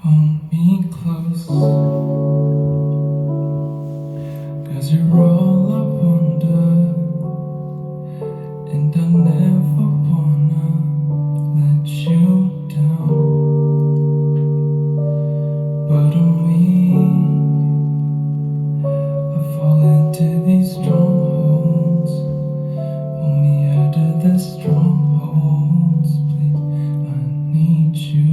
Hold me close, 'cause you're all I wonder, and I never wanna let you down. But I'm weak, I fall into these strongholds. Pull me out of the strongholds, please. I need you.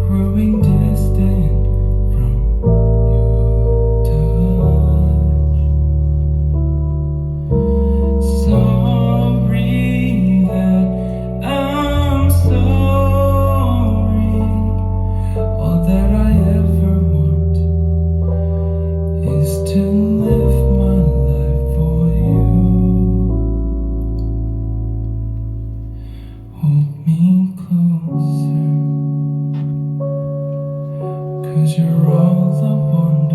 Growing distant from your touch. Sorry that I'm sorry. All that I ever want is to live my life for you. Hold me closer, 'cause you're all I want.